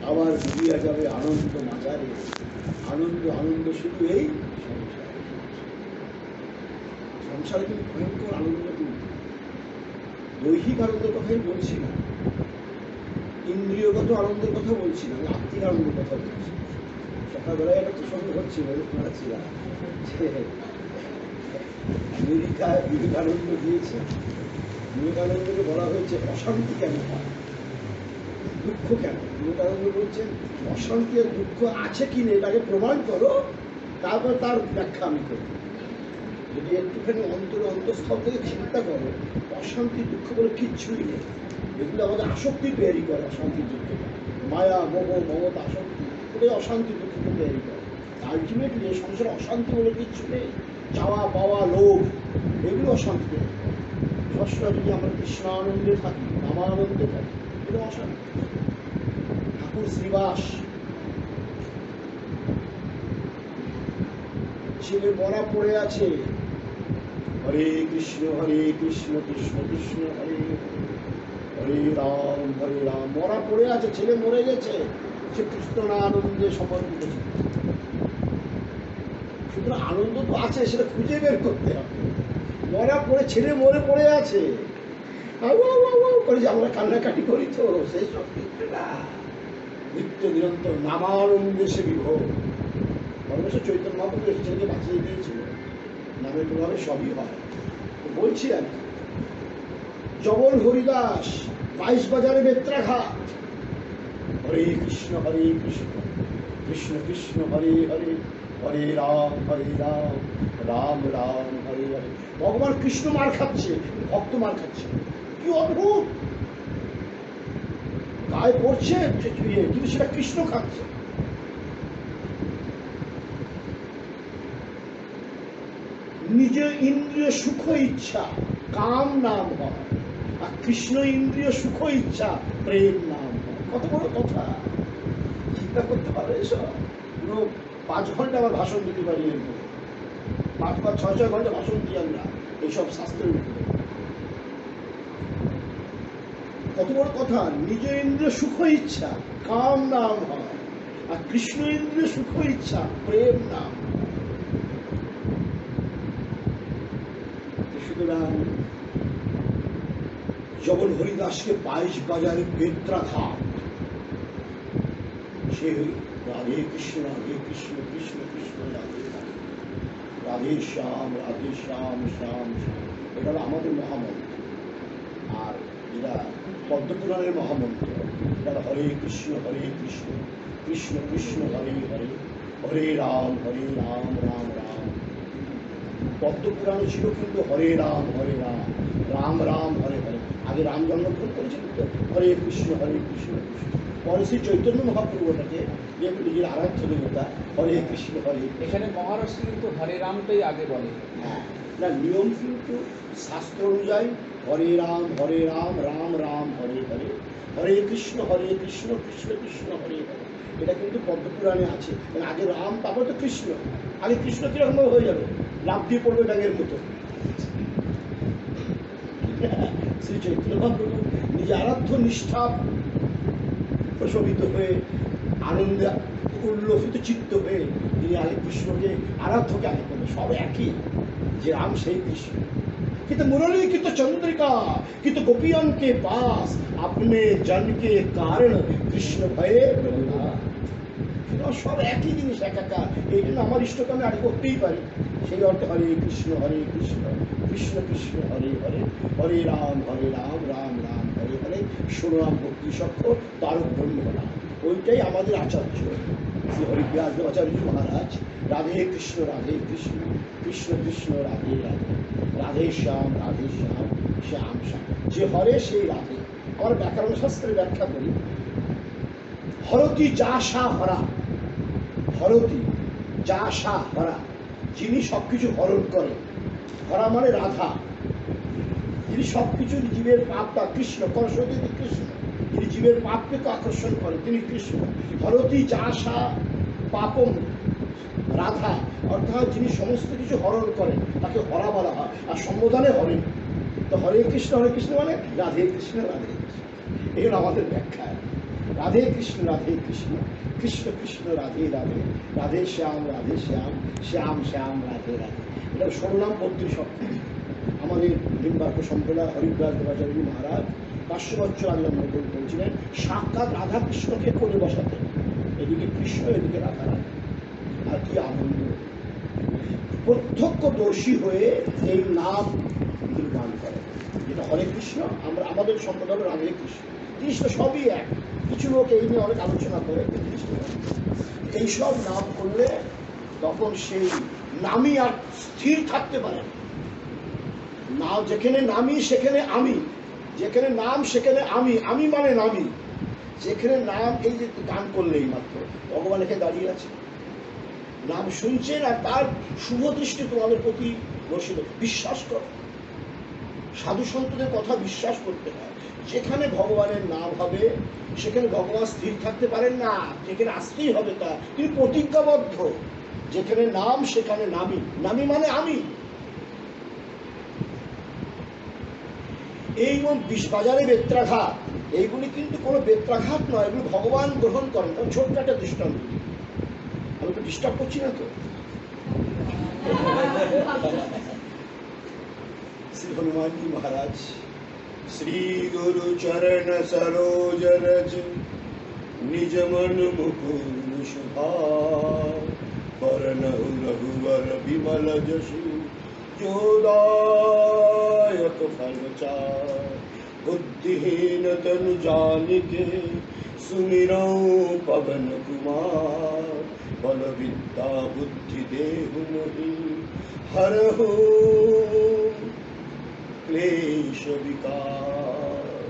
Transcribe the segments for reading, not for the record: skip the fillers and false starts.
আবার ডুবিয়া যাবে আনন্দ মাজারে। আনন্দ আনন্দ শুধু এই সংসারে কিন্তু ভয়ঙ্কর আনন্দ। কিন্তু দৈহিক আনন্দের কথাই বলছি না, ইন্দ্রিয়গত আনন্দের কথা বলছি না, আমি আত্মিক আনন্দের কথা বলছি। সকালবেলায় একটা প্রসঙ্গ হচ্ছিল যে আমেরিকায় বিবেকানন্দ দিয়েছে। বিবেকানন্দকে বলা হয়েছে অশান্তি কেন হয়, দুঃখ কেন। বিবেকানন্দ বলছেন অশান্তি আর দুঃখ আছে কি নেই এটাকে প্রমাণ করো, তারপর তার ব্যাখ্যা আমি করব। যদি একটুখানি অন্তঃস্থল থেকে চিন্তা করো, অশান্তি দুঃখ বলে কিচ্ছুই নেই। এগুলো আমাদের আসক্তি তৈরি করে। অশান্তি দুঃখ, মায়া মোহ মমতা আসক্তি, ওটাই অশান্তি দুঃখকে তৈরি করে। আলটিমেটলি এই সংসারে অশান্তি বলে কিচ্ছু নেই। চাওয়া পাওয়া লোভ এগুলো অশান্তি তৈরি করে। সবসময় যদি আমরা কৃষ্ণানন্দে থাকি, নামানন্দে থাকি, এটা অশান্তি। ঠাকুর শ্রীবাস ছেলে মরা পড়ে আছে, হরে কৃষ্ণ কৃষ্ণ কৃষ্ণ হরে হরে রাম, মরা পড়ে আছে, ছেলে মরে গেছে, সে কৃষ্ণ আনন্দে সমর্পিত। সুতরাং আনন্দ তো আছে, সেটা খুঁজে বের করতে হবে। মরা পড়ে ছেলে মরে পড়ে আছে, করে যে আমরা কান্নাকাটি করি, তো সেই সব কিন্তু না। নিত্য নিরন্তর নামানন্দে সে বিভোর। অবশ্য চৈতন্য মহাপ্রভু ছেলেকে বাঁচিয়ে দিয়েছিল, নামের প্রভাবে সবই হয়। বলছি আর জবল হরিদাস 22 বাজারে বেত্রাঘাট, হরে কৃষ্ণ কৃষ্ণ কৃষ্ণ হরে হরে হরে রাম রাম রাম হরে হরে। ভগবান কৃষ্ণ মার খাচ্ছে, ভক্ত মার খাচ্ছে, কি অদ্ভুত। গায়ে পড়ছে কিন্তু সেটা কৃষ্ণ খাচ্ছে। নিজে ইন্দ্রিয় সুখ ইচ্ছা কাম নাম হয়, আর কৃষ্ণ ইন্দ্রিয় সুখ ইচ্ছা প্রেম নাম হয়। কত বড় কথা, চিন্তা করতে পারো। এসব পুরো 5 ঘন্টা আমার ভাষণ দিতে পারি, 5-6 ঘন্টা ভাষণ দিই আমরা এইসব শাস্ত্রের উপরে। কত বড় কথা, নিজ ইন্দ্রিয় সুখ ইচ্ছা কাম নাম হয়, আর কৃষ্ণ ইন্দ্রিয় সুখ ইচ্ছা প্রেম নাম। সুতরাং জবল হরিদাসকে 22 বাজারে বেত্রাঘাট, সে রাধে কৃষ্ণ কৃষ্ণ কৃষ্ণ রাধে রাধে শ্যাম শ্যাম শ্যাম। এটা হলো আমাদের মহামন্ত্র। আর যেটা পদ্মপুরাণের মহামন্ত্র, এটা হরে কৃষ্ণ কৃষ্ণ কৃষ্ণ হরে হরে হরে রাম রাম রাম। পদ্মপুরাণে ছিল কিন্তু হরে রাম রাম রাম হরে হরে। আগে রাম জন্মগ্রহণ করেছিল তো, হরে কৃষ্ণ কৃষ্ণ। পরে শ্রী চৈতন্য মহাপ্রভুটাকে যেহেতু নিজের আরাধ্য দেবতা, হরে কৃষ্ণ হরে। এখানে মহারাষ্ট্র কিন্তু হরে রামটাই আগে বলে। হ্যাঁ, না নিয়ম কিন্তু শাস্ত্র অনুযায়ী হরে রাম রাম রাম হরে হরে হরে কৃষ্ণ কৃষ্ণ কৃষ্ণ হরে হরে। এটা কিন্তু পদ্মপুরাণে আছে। আগে রাম, তারপর তো কৃষ্ণ। আগে কৃষ্ণ কিরকম হয়ে যাবে, লাভ দিয়ে পড়বে ব্যাঙের মতো। শ্রী চৈতন্য মহাপ্রভু নিজে আরাধ্য নিষ্ঠা প্রশমিত হয়ে, আনন্দে উল্লসিত চিত্ত হয়ে তিনি আগে কৃষ্ণকে আরাধ্যকে আগে করবে। সব একই, যে রাম সেই কৃষ্ণ। কিন্তু মুরলী কিন্তু চন্দ্রিকা কিন্তু গোপিয়ন কে পাস আপনি জন কে কারণ কৃষ্ণ ভয়ে সব একই জিনিস, একাকার। এই জন্য আমার ইষ্টকে আমি আগে করতেই পারি। সেই অর্থে হরে কৃষ্ণ কৃষ্ণ কৃষ্ণ হরে হরে হরে রাম রাম রাম হরে হরে ষোড়াম ভক্তি সক্ষ তারক ব্রহ্ম নাম। ওইটাই আমাদের আচার্য শ্রী হরিব্যাস আচার্য মহারাজ। রাধে কৃষ্ণ কৃষ্ণ কৃষ্ণ রাধে রাধে রাধে শ্যাম শ্যাম শ্যাম। যে হরে সেই রাধে। আমার ব্যাকরণ শাস্ত্রের ব্যাখ্যা করি, হরতি যা সা হরা, হরতি যা সা হরা, যিনি সবকিছু হরণ করেন। হরা মানে রাধা, যিনি সবকিছু জীবের পাপটা, কৃষ্ণ করসতি কৃষ্ণ, যিনি জীবের পাপকে আকর্ষণ করেন তিনি কৃষ্ণ। হরতি যা সা পাপম রাধা, অর্থাৎ যিনি সমস্ত কিছু হরণ করেন তাকে হরা বলা হয়। আর সম্বোধনে হরে, তো হরে কৃষ্ণ মানে রাধে কৃষ্ণ। এই হল আমাদের ব্যাখ্যা। রাধে কৃষ্ণ কৃষ্ণ কৃষ্ণ রাধে রাধে, রাধে শ্যাম শ্যাম শ্যাম রাধে রাধে। এটা 16 নাম 32 অক্ষর। আমাদের লিম্বার্ক সম্প্রদায় হরিদাস দেবাচার্য মহারাজ 500 বছর আগে জন্মগ্রহণ করেছিলেন। সাক্ষাৎ রাধা কৃষ্ণকে কোলে বসাতেন, এদিকে কৃষ্ণ এদিকে রাধা রাধা। আর কি আনন্দ! প্রত্যক্ষদর্শী হয়ে এই নাম গান করে, যেটা হরে কৃষ্ণ। আমরা আমাদের সম্প্রদায় রাধে কৃষ্ণ, জিনিসটা সবই এক। কিছু লোক এই নিয়ে অনেক আলোচনা করে, এইসব নাম করলে তখন সেই নামই আর স্থির থাকতে পারে না। যেখানে নামি সেখানে আমি, যেখানে নাম সেখানে আমি, আমি মানে নামি। যেখানে নাম, এই যে গান করলেই মাত্র ভগবান এখানে দাঁড়িয়ে আছে, নাম শুনছেন, আর তার শুভ দৃষ্টি তোমাদের প্রতি বসিল। বিশ্বাস করো, সাধু সন্তদের কথা বিশ্বাস করতে হয়। যেখানে ভগবানের নাম হবে সেখানে ভগবান স্থির থাকতে পারেন না, যেখানে আসতেই হবে তা। তিনি প্রতিজ্ঞাবদ্ধ, যেখানে নাম সেখানে নামি, নামি মানে আমি। এই বাজারে বেত্রাঘাত, এইগুলি কিন্তু কোনো বেত্রাঘাত নয়, এগুলি ভগবান গ্রহণ করেন। ছোট্ট একটা দৃষ্টান্ত, আমি তো ডিস্টার্ব করছি না তো? শ্রী হনুমান जी महाराज श्री गुरु चरण सरोज रज निज मन मुकुर सुधार बरनहु रघुवर विमल जसु जोदायक फलचार बुद्धिहीन तनु जानिके सुमिरौ पवन कुमार बल विद्या बुद्धि देहु मोहि हरहु क्लेश विकार।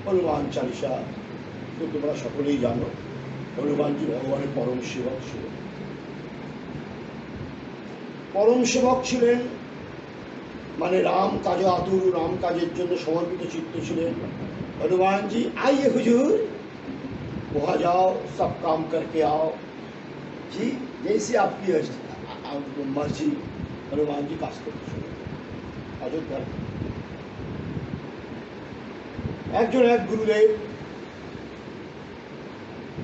हनुमान चालीसा तो তোমরা সকলেই জানো। হনুমানজি ভগবানের পরম সেবক ছিলেন, পরম সেবক ছিলেন মানে রাম কাজে আতুর, রাম কাজের জন্য সমর্পিত চিত্ত ছিলেন। हनुमान जी आइए हुजूर, वहाँ जाओ, सब काम करके आओ जी, जैसे आपकी मर्जी। हनुमान जी काज करते অযোধ্যা। একজন এক গুরুদেব,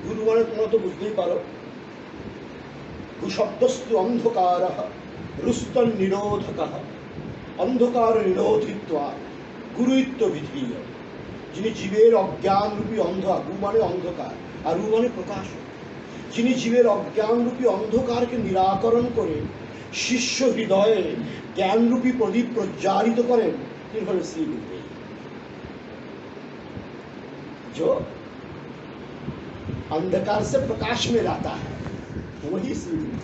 গুরু মানে তোমরা তো বুঝতেই পারো, গুশব্দস্তু অন্ধকার রুস্তন নিরোধক, অন্ধকার নিরোধিত্বা গুরুত্ব বিধীয়। যিনি জীবের অজ্ঞান রূপী গু মানে অন্ধকার, আর রু মানে প্রকাশ। যিনি জীবের অজ্ঞান রূপী অন্ধকারকে নিরাকরণ করে শিষ্য হৃদয়ে জ্ঞানরূপী প্রদীপ প্রজ্বালিত করেন, তিনি হলেন শ্রী গুরুদেব। जो अंधकार से प्रकाश में लाता है वही श्री गुरु।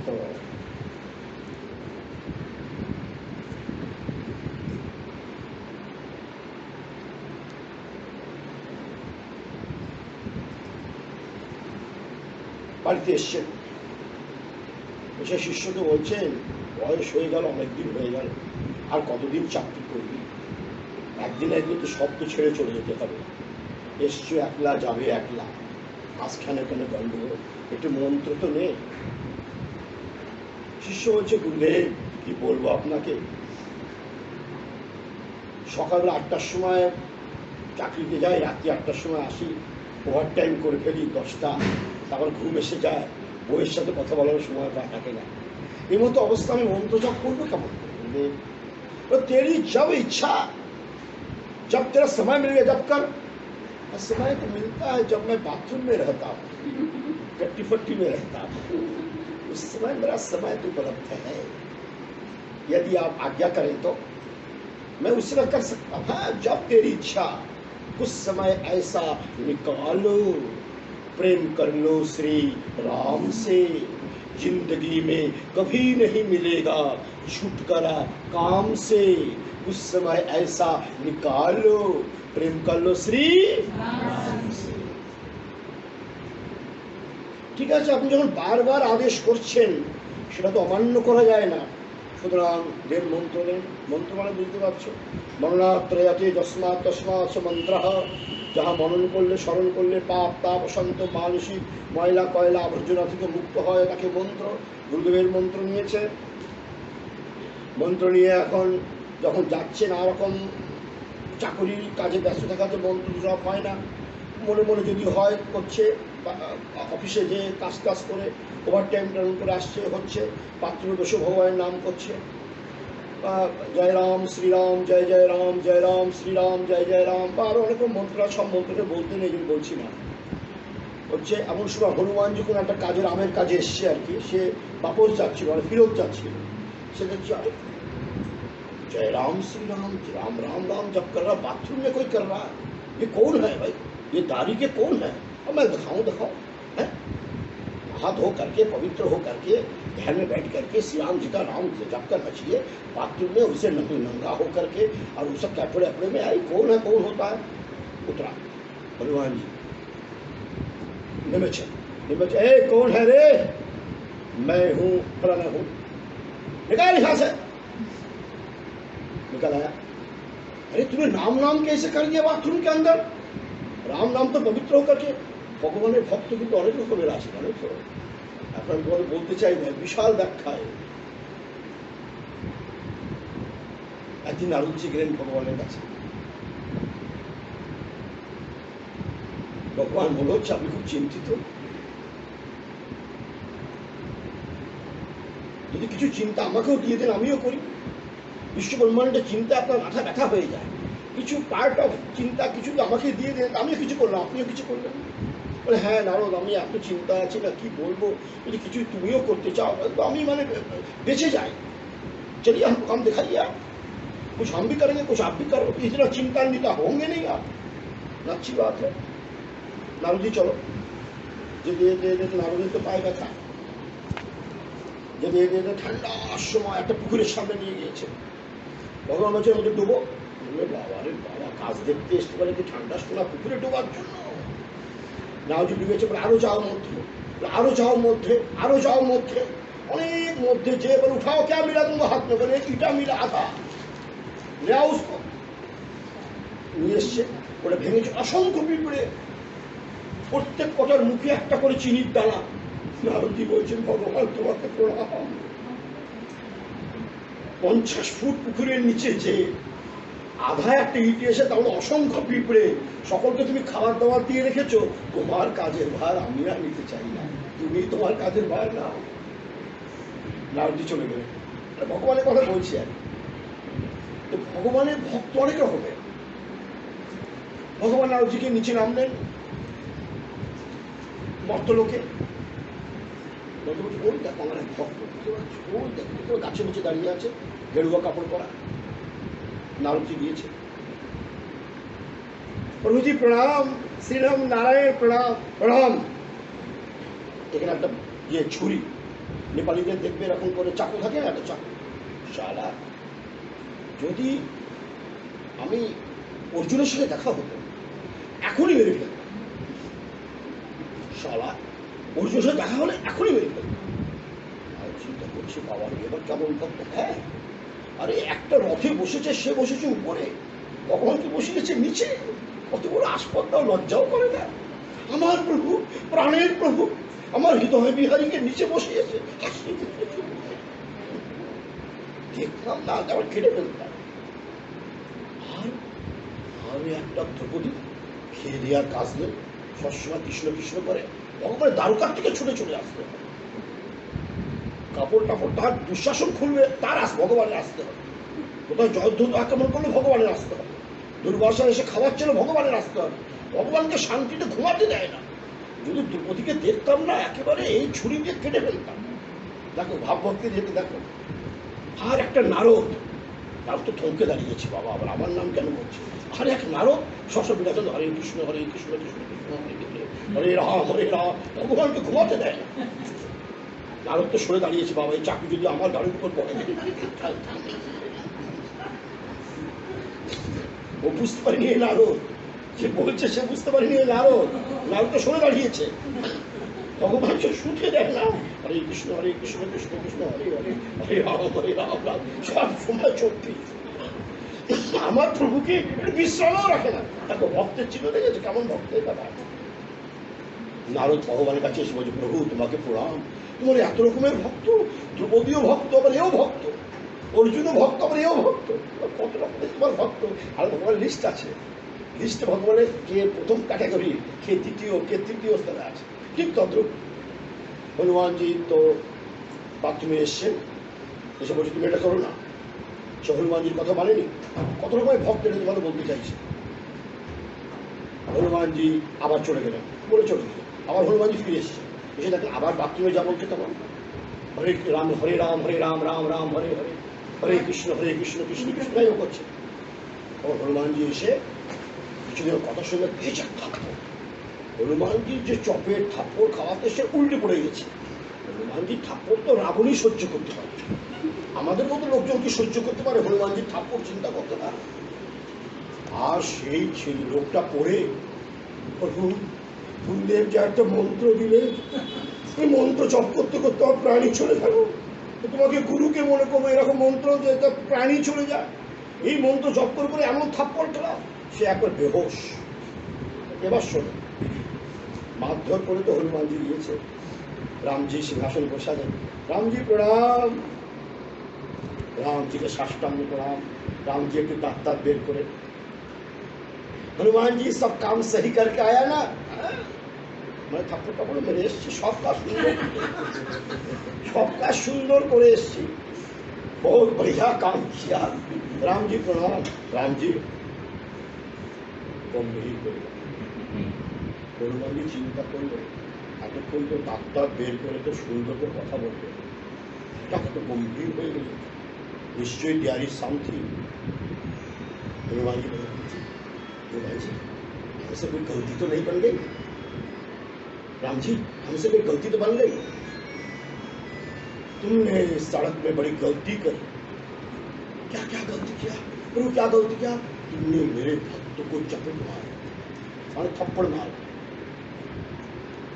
तो বাড়িতে এসছেন, এসে শিষ্যকে বলছেন, বয়স হয়ে গেল, অনেকদিন হয়ে গেল, আর কতদিন চাকরি করবি? একদিন একদিন তো সব তো ছেড়ে চলে যেতে হবে। এসছো একলা, যাবে একলা, মাঝখানে কেন গন্ডগোল? একটু মন্ত্র তো নেই। শিষ্য বলছে, গুরুদেব কি বলবো আপনাকে, সকালবেলা 8টার সময় চাকরিতে যাই, রাত্রি 8টার সময় আসি, ওভার টাইম করে ফেলি 10টা, তারপর ঘুম এসে যায়, বইয়ের সাথে কথা বলার সময় থাকে না। এই মতো অবস্থা আমি মন্ত্র জপ করবো কেমন? তেরি जब इच्छा, जब तेरा समय मिलेगा जब कर। समय तो मिलता है जब मैं बाथरूम में रहता हूँ, गट्टी फट्टी में रहता हूँ, उस समय मेरा समय तो उपलब्ध है। यदि आप आज्ञा करें तो मैं उस समय कर सकता हूँ। हाँ, जब तेरी इच्छा, कुछ समय ऐसा निकालो, प्रेम कर लो श्री राम से, जिंदगी में कभी नहीं मिलेगा छुटकारा काम से। उस समय ऐसा निकालो, प्रेम कर लो श्री राम से। ঠিক আছে, আপনি যখন বারবার আদেশ করছেন সেটা তো অমান্য করা যায় না। সুতরাং দেব মন্ত্র দেন। মন্ত্র মানে বুঝতে পারছো, মননাত্রয়াতে যস্মাৎ তস্মাৎ মন্ত্র, যাহা মনন করলে, স্মরণ করলে পাপ তাপ অশান্ত মানসিক ময়লা কয়লা আবর্জনা থেকে মুক্ত হয়, তাকে মন্ত্র। গুরুদেবের মন্ত্র নিয়েছে, মন্ত্র নিয়ে এখন যখন যাচ্ছে না রকম চাকরির কাজে ব্যস্ত থাকাতে মন্ত্র জপ হয় না। মনে মনে যদি হয় করছে, অফিসে যে কাজ টাজ করে ওভার টাইম টাইম করে আসছে হচ্ছে, পাত্র বসে ভগবানের নাম করছে, জয় রাম শ্রীরাম জয় জয় রাম জয় রাম শ্রীরাম জয় জয় রাম, বা আরো অনেক মন্ত্র, সব মন্ত্রটা বলতে নেই, যদি বলছি না হচ্ছে। এমন সময় হনুমান যখন একটা কাজের আমের কাজে এসছে আর কি, সে বাপস যাচ্ছিল, মানে ফিরত যাচ্ছিল, সে দেখছি जय राम श्री राम राम राम राम जब कर रहा, बाथरूम में कोई कर रहा है, ये कौन है भाई, ये दाढ़ी के कौन है, अब मैं दिखाऊं है, हाथ धो करके पवित्र हो करके ध्यान में बैठ करके श्री राम जी का नाम जप कर बचिए, बाथरूम में उसे नंगा हो करके और उसे कपड़े अपने में आई, कौन है, कौन होता है। उतरा हनुमान जी, निमच ए कौन है रे, मैं हूँ फलाना हूँ, निकाल यहाँ से। निकल आया, अरे तूने नाम नाम कैसे कर दिया बाथरूम के अंदर, राम नाम तो पवित्र होकर के। ভগবানের ভক্ত কিন্তু অনেক রকমের আছে, অনেক তো আপনার বলতে চাই না, বিশাল ব্যাখ্যায়। একদিন নারদজি গেলেন ভগবানের কাছে, ভগবান মনে হচ্ছে আপনি খুব চিন্তিত, যদি কিছু চিন্তা আমাকেও দিয়ে দেন আমিও করি। বিশ্ব ব্রহ্মাণ্ডের চিন্তা আপনার মাথা ব্যথা হয়ে যায়, কিছু পার্ট অফ চিন্তা কিছু আমাকে দিয়ে দেন, আমিও কিছু করলাম আপনিও কিছু করলেন। বলে হ্যাঁ নারদ, আমি এত চিন্তা আছে না, কি বলবো, যদি কিছু তুমিও করতে চাও তো আমি মানে বেঁচে যাই, चलिए हमको काम दिखाइए आप, कुछ हम भी करेंगे कुछ आप भी करो, इतना चिंतान्वित होंगे नहीं आप, अच्छी बात है। नारद जी चलो, जब ये दे दे तो नारद जी तो पाएगा था, जब ये दे दे ঠান্ডার সময় একটা পুকুরের সামনে নিয়ে গিয়েছে, ভগবান বলছে ওদের ডুবো, বাবা রে বাবা, কাজ দেখতে এসতে পারে কি ঠান্ডার সময় পুকুরে ডোবার জন্য। নারদ জি ডুবেছে, বলে আরো যাও মধ্যে, আরো যাও মধ্যে, আরো যাও মধ্যে, অনেক মধ্যে যে বলে উঠাও क्या मिला तुमको हाथ में, बोले ईटा मिला था, ले आओ उसको, নিয়ে এসছে, ওটা ভেঙেছে, অসংখ্য পিঁপড়ে, প্রত্যেক কটার মুখে একটা করে চিনির দানা। নারদজি বলছেন ভগবান তোমাকে প্রণাম, 50 ফুট পুকুরের নিচে যে আধা একটা ইট এসে তাহলে অসংখ্য পিঁপড়ে, সকলকে তুমি খাবার দাবার দিয়ে রেখেছো, তোমার কাজের ভার আমি আর নিতে চাই না, তুমি তোমার কাজের ভার নাও। নারদজি চলে গেলেন, ভগবানের কথা বলছি আর, তো ভগবানের ভক্ত অনেক রকমের। ভগবান নারদজিকে নিচে নামলেন মর্তলোকে, ওই দেখো আমার এক ভক্ত, ওই দেখো গাছের নিচে দাঁড়িয়ে আছে, গেরুয়া কাপড় পরা, নারদজি দিয়েছে, প্রভুজি প্রণাম, শ্রীরাম নারায়ণ প্রণাম প্রণাম। এখানে একটা যে ছুরি, নেপালিদের দেখবে এরকম করে চাকু থাকে না, একটা চাকু, শালা যদি আমি অর্জুনের সাথে দেখা হতো এখনই মেরে ফেলতাম, শালা অর্জুনের সাথে দেখা হলে এখনই মেরে ফেলতাম। আর চিন্তা করছি বাবার এবার কেমন ভক্ত, হ্যাঁ আরে একটা রথে বসেছে, সে বসেছে উপরে, ভগবানকে বসে গেছে নিচে, কত বড় আসপদ্দাও লজ্জাও করে না। আমার প্রভু, প্রাণের প্রভু, আমার হৃদয় বিহারীকে নিচে বসিয়েছে, দেখলাম না আবার কেটে ফেলতাম। আর আমি একটা দ্রৌপদী খেয়ে দেওয়ার কাজ নেই, সবসময় কৃষ্ণ কৃষ্ণ করে, ভগবানের দ্বারকার থেকে ছুটে চলে আসতে হবে, কাপড় টাপড় তার দুঃশাসন খুলবে, তার ভগবানের আসতে হবে, কোথাও জয়ধ্বজ আক্রমণ করলে ভগবানের আসতে হবে, দুর্বাসা এসে খাওয়াচ্ছিল ভগবানের আসতে হবে, ভগবানকে শান্তিতে ঘুমাতে দেয় না। যদি দ্রৌপদীকে দেখতাম না একেবারে এই ছুরি দিয়ে কেটে ফেলতাম। দেখো ভাবভক্তি দেখে দেখো। আর একটা নারদ, তার তো থমকে দাঁড়িয়েছে, বাবা আবার আমার নাম কেন বলছে, আর এক নারদ সশব বিরাজন, হরে কৃষ্ণ কৃষ্ণ কৃষ্ণ হরে রাম হরে রাম, ভগবানকে ঘুমাতে দেয় না। নারদ তো সরে দাঁড়িয়েছে, বাবা এই চাকরি যদি আমার গাড়ির উপর পড়ে, ও বুঝতে পারিনি এই নারদ, যে বলছে সে বুঝতে পারিনি এই নারদ, নারদ তো সরে দাঁড়িয়েছে, ভগবানকে শুতে দেয় না, হরে কৃষ্ণ কৃষ্ণ কৃষ্ণ হরে হরে, হরে রাম রাম, সব সময় চলতে। আমার প্রভুকে বিশ্রামও রাখে না, দেখো ভক্তের চিহ্ন দেখেছে কেমন ভক্তের কথা। নারদ ভগবানের কাছে এসে বলছে প্রভু তোমাকে প্রণাম, তোমার এত রকমের ভক্ত, দ্রৌপদীও ভক্ত, আবার এও ভক্ত, অর্জুনও ভক্ত, আবার এও ভক্ত, কত রকমের তোমার ভক্ত। আর ভগবানের লিস্ট আছে, লিস্টে ভগবানের কে প্রথম ক্যাটাগরি, কে তৃতীয় স্তরে আছে। ঠিক তদ্রুপ হনুমানজি তো বাথরুমে এসছেন, এসে বলছে তুমি এটা করো না। সে হনুমানজির কথা মানেনি, কত রকমের ভক্তের কথা বলতে চাইছে। হনুমানজি আবার চলে গেলেন, বলে চলে গেলেন। আবার হনুমানজি ফিরে এসছে, এসে দেখলেন আবার বাথরুমে যা বলছে তখন হরে রাম হরে রাম রাম রাম হরে হরে, হরে কৃষ্ণ কৃষ্ণ কৃষ্ণ যাই করছে। তখন হনুমানজি এসে কিছুদিন কথা শুনে দিয়েছে থাপ্পড়। হনুমানজির যে চপের থাপ্পড় খাওয়াতে সে উল্টে পড়ে গেছে। হনুমানজির থাপ্পড় তো রাবণই সহ্য করতে পারে, আমাদের মতো লোকজন কি সহ্য করতে পারে হনুমানজির থাপ্পড়? চিন্তা করতে পারে। আর সেই লোকটা পড়ে গুরুদেব যে একটা মন্ত্র দিলে, ওই মন্ত্র জপ করতে করতে আমার প্রাণী চলে গেল। তোমাকে গুরুকে মনে করবো, এরকম মন্ত্র যে তার প্রাণী চলে যায়, এই মন্ত্র জপ করে করে এমন থাপ্পড় খেলা, সে একবার বেহোশ। এবার শোনো, মারধর করে তো হনুমানজি দিয়েছে। রামজি সিংহাসন বসালেন, রামজি প্রণাম। রামজিকে সাষ্টাঙ্গ প্রণাম। रामजी के दांत बेर करे, हनुमान जी सब काम सही करके आया ना। मैं ठाकुर ठाकुर मेरे सबका सुंदर करे बहुत बढ़िया काम किया। राम जी प्रणाम। राम जी गम्भीर हनुमान जी चिंता कर এতক্ষণ তো ডাক্তার বের করে তো সুন্দর করে কথা বলবে, তাকে তো গম্ভীর হয়ে গেল, নিশ্চয়ই there is something. Hanuman ji हमसे कोई गलती तो नहीं बन गई? राम जी हमसे कोई गलती तो बन गई? तुमने सड़क में बड़ी गलती करी। क्या क्या गलती किया प्रभु? क्या गलती किया? तुमने मेरे भक्त को चपेट मारा और थप्पड़ मारा।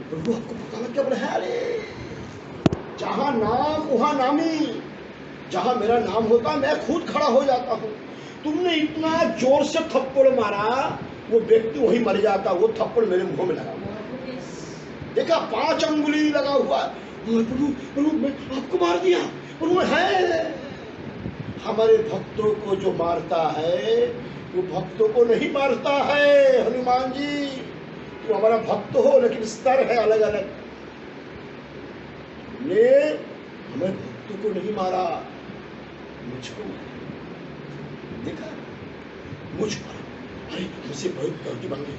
प्रभु आपको पता लग क्या? बोले है अरे जहां नाम वहां नामी, जहां मेरा नाम होता मैं खुद खड़ा हो जाता हूं। तुमने इतना जोर से थप्पड़ मारा, वो व्यक्ति वहीं मर जाता। वो थप्पड़ मेरे मुंह में लगा हुआ, देखा 5 अंगुली लगा हुआ। प्रभु प्रभु मैं आपको मार दिया। प्रभु है हमारे भक्तों को जो मारता है वो भक्तों को नहीं मारता है। हनुमान जी तुम हमारा भक्त हो लेकिन स्तर है अलग अलग। ने हमें भक्तों को नहीं मारा, मुझको देखा, मुझ पर। अरे मुझसे बहुत गलती बन गई।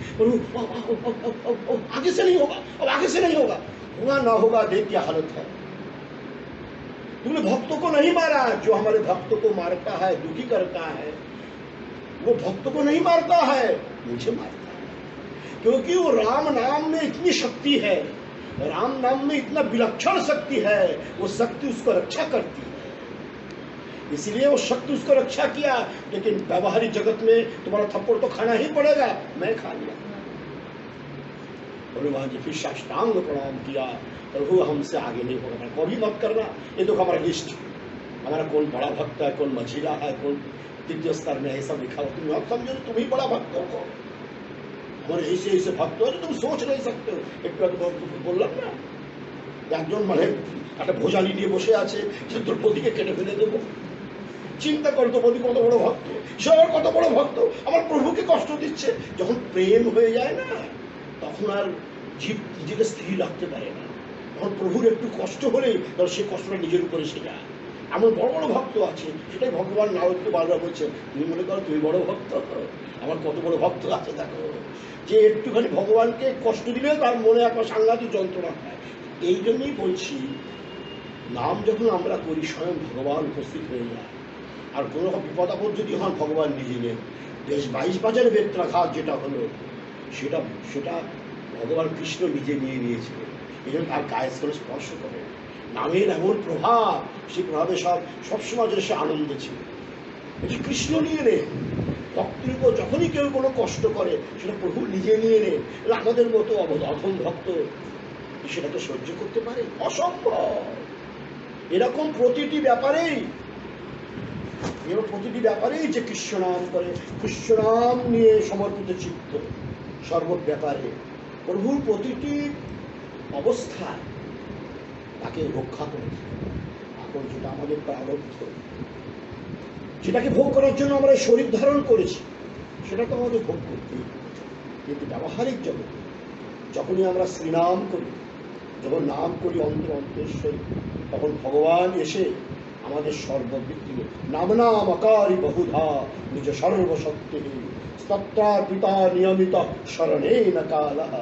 आगे से नहीं होगा, अब आगे से नहीं होगा, हुआ ना होगा देख क्या हालत है। तुमने भक्तों को नहीं मारा, जो हमारे भक्तों को मारता है दुखी करता है वो भक्तों को नहीं मारता है, मुझे मारता है। क्योंकि वो राम नाम में इतनी शक्ति है, राम नाम में इतना विलक्षण शक्ति है, वो शक्ति उसको रक्षा करती है, इसलिए वो शक्ति उसको रक्षा किया। लेकिन व्यवहारिक जगत में तुम्हारा थप्पड़ तो खाना ही पड़ेगा, मैं खा लिया। हनुमान जी फिर साष्टांग प्रणाम किया, प्रभु हमसे आगे नहीं होगा, कभी मत करना। ये तो हमारा लिस्ट, हमारा कौन बड़ा भक्त है, कौन मझिला है, कौन तृतीय स्तर में है, सब लिखा हो। तुम मत समझो तुम ही बड़ा भक्त हो, हमारे ऐसे भक्त हो तुम सोच नहीं सकते हो। एक बोललाम ना একজন মানে একটা ভোজালি নিয়ে বসে আছে, সে দ্রৌপদীকে কেটে ফেলে দেবো। চিন্তা করো দ্রৌপদী কত বড় ভক্ত, সে আমার কত বড় ভক্ত, আমার প্রভুকে কষ্ট দিচ্ছে। যখন প্রেম হয়ে যায় না তখন আর জীব নিজেকে স্থির রাখতে পারে না। তখন প্রভুর একটু কষ্ট হলেই তখন সে কষ্টটা নিজের উপরে এসে যায়। আমার বড় বড় ভক্ত আছে, সেটাই ভগবান নারদকে বারবার বলছে, তুমি মনে করো তুমি বড় ভক্ত, আমার কত বড় ভক্ত আছে দেখো। যে একটুখানি ভগবানকে কষ্ট দিলে তার মনে একটা সাংঘাতিক যন্ত্রণা হয়। এই জন্যই বলছি নাম যখন আমরা করি স্বয়ং ভগবান উপস্থিত হয়ে যায়। আর কোনো রকম বিপদ আপদ যদি হন ভগবান নিজে নেন। দেশ 22 বাজারে বেত্রাঘাত যেটা হলো সেটা সেটা ভগবান কৃষ্ণ নিজে নিয়ে নিয়েছিলেন। এই জন্য তার গায়ে স্থলে স্পর্শ করে। নামের এমন প্রভাব, সেই প্রভাবে সবসময় সে আনন্দ ছিল। এটি কৃষ্ণ নিয়ে নেন। ভক্তির উপর যখনই কেউ কোনো কষ্ট করে সেটা প্রভু নিজে নিয়ে নেন। আমাদের মতো অধম ভক্ত সেটাকে সহ্য করতে পারে? অসম্ভব। এরকম প্রতিটি ব্যাপারেই যে কৃষ্ণ নাম করে, কৃষ্ণ নাম নিয়ে সমর্পিত চিত্ত সর্ব ব্যাপারে প্রভুর প্রতিটি অবস্থায় তাকে রক্ষা করেছে। এখন যেটা আমাদের প্রারব্ধ, যেটাকে ভোগ করার জন্য আমরা শরীর ধারণ করেছি, সেটা তো আমাদের ভোগ করতেই হবে। কিন্তু ব্যবহারিক জগতে যখনই আমরা শ্রীনাম করি, যখন নাম করি অন্তরেশ্বরী, তখন ভগবান এসে আমাদের সর্ববৃত্তি নাম নাম আকারি বহুধা নিজ সর্বশক্তি স্তত্রার পিতা নিয়মিত শরণেন কালঃ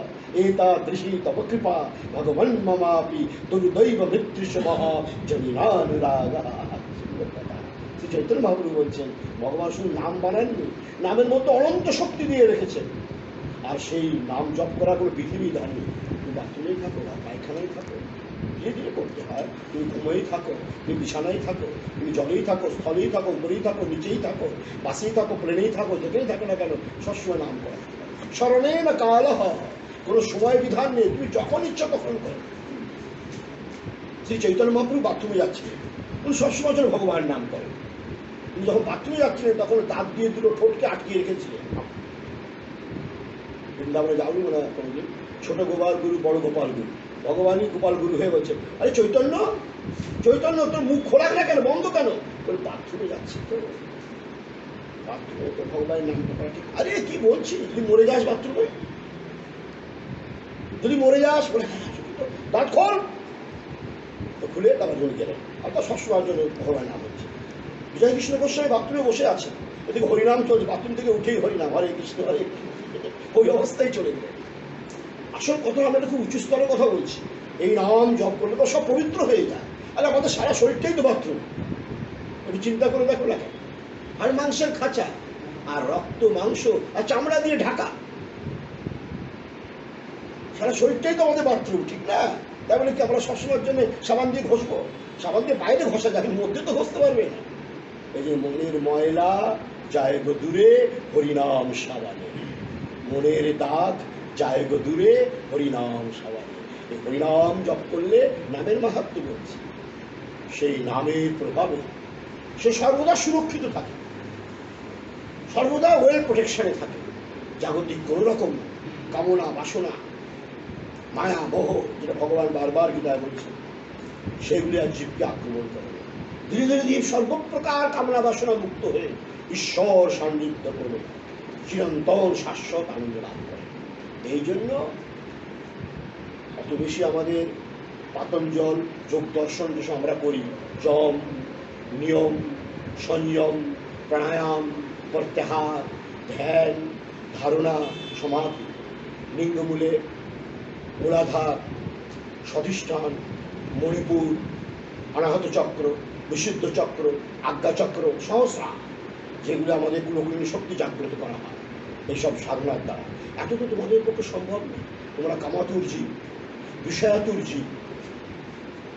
এতাদৃশী তব কৃপা ভগবন মমাপি দুর্দৈব মৃত্যুষ মহা জনিনানুরাগা। শ্রী চৈতন্য মহাপ্রভু বলছেন ভগবান শুধু নাম বানাননি, নামের মধ্যে অনন্ত শক্তি দিয়ে রেখেছেন। আর সেই নাম জপ করা কোনো বিধিবিধান নেই। তুমি বাথরুমেই থাকো বা পায়খানায় থাকো, ধীরে ধীরে করতে হয়। তুমি ঘুমোই থাকো, তুমি বিছানায় থাকো, তুমি জলেই থাকো, স্থলেই থাকো, উপরেই থাকো, নিচেই থাকো, বাসেই থাকো, প্লেনেই থাকো, যেখানেই থাকো না কেন সবসময় নাম করা। স্মরণে না কালঃ, কোনো সময় বিধান নেই, তুমি যখন ইচ্ছা তখন করো। শ্রী চৈতন্য মহাপ্রভু বাথরুমে যাচ্ছিলেন, উনি সবসময় যেন ভগবানের নাম করেন। তিনি যখন বাথরুমে যাচ্ছিলেন তখন দাঁত দিয়ে দুটো ঠোঁটকে আটকিয়ে রেখেছিলেন। বৃন্দাবনে যাওনি মনে হয় কোনোদিন, ছোট গোপাল গুরু বড় গোপাল গুরু, ভগবানই গোপাল গুরু হয়ে বলছে আরে চৈতন্য চৈতন্য তোর মুখ খোলা না কেন, বন্ধ কেন? বলে বাথরুমে যাচ্ছি তো, বাথরুমে তো ভগবানের নামটা করা ঠিক। আরে কি বলছি, যদি মরে যাস বাথরুমে, যদি মরে যাস, বলে দাঁত খোল, তো খুলে তারপর জন্য গেলেন। আর তার সবসময়ের জন্য ভগবানের নাম হচ্ছে। বিজয় কৃষ্ণ গোস্বামী বাথরুমে বসে আছে, এদিকে হরিনাম চলছে, বাথরুম থেকে উঠেই হরিনাম, হরে কৃষ্ণ হরে কৃষ্ণ, ওই অবস্থায় চলে গেলেন। আসল কথা আমরা একটা খুব উঁচু স্তরের কথা বলছি। এই নাম জপ করলে তো সব পবিত্র হয়ে যায়। আর আমাদের সারা শরীরটাই তো বাথরুম, একটু চিন্তা করে দেখো না কেন। আর মাংসের খাঁচা, আর রক্ত মাংস আর চামড়া দিয়ে ঢাকা, সারা শরীরটাই তো আমাদের বাথরুম, ঠিক না? তাই বলে কি আমরা সবসময়ের জন্য সাবান দিয়ে ঘষবো? সাবান দিয়ে বাইরে ঘষা যাবে, মধ্যে তো ঘষতে পারবে না। এই যে মনের ময়লা যায় গো দূরে হরিনাম সাবানে, মনের দাগ যায় গো দূরে হরিনাম সাবানে। এই হরিনাম জপ করলে নামের মাহাত্ম্য বলছে, সেই নামের প্রভাবে সে সর্বদা সুরক্ষিত থাকে, সর্বদা ওয়েল প্রোটেকশনে থাকে। জাগতিক কোনো রকম কামনা বাসনা মায়া মোহ, যেটা ভগবান বারবার গীতায় বলছেন, সেগুলি আর জীবকে আক্রমণ করে। ধীরে ধীরে জীব সর্বপ্রকার কামনা বাসনা মুক্ত হয়ে ঈশ্বর সান্নিধ্য করবে, চিরন্তন শাশ্বত আনন্দ লাভ করে। এই জন্য অত বেশি আমাদের পাতঞ্জল যোগ দর্শন যেসব আমরা করি, যম নিয়ম সংযম প্রাণায়াম প্রত্যাহার ধ্যান ধারণা সমাধি, লিঙ্গমূলে মূলাধার স্বধিষ্ঠান মণিপুর অনাহত চক্র বিশুদ্ধ চক্র আজ্ঞা চক্র সহস্রা, যেগুলো আমাদের কুলকুলিনী শক্তি জাগ্রত করা হয় এইসব সাধনার দ্বারা। এত তো তোমাদের পক্ষে সম্ভব নেই। তোমরা কামাতুর জীব, বিষয়াতুর জীব,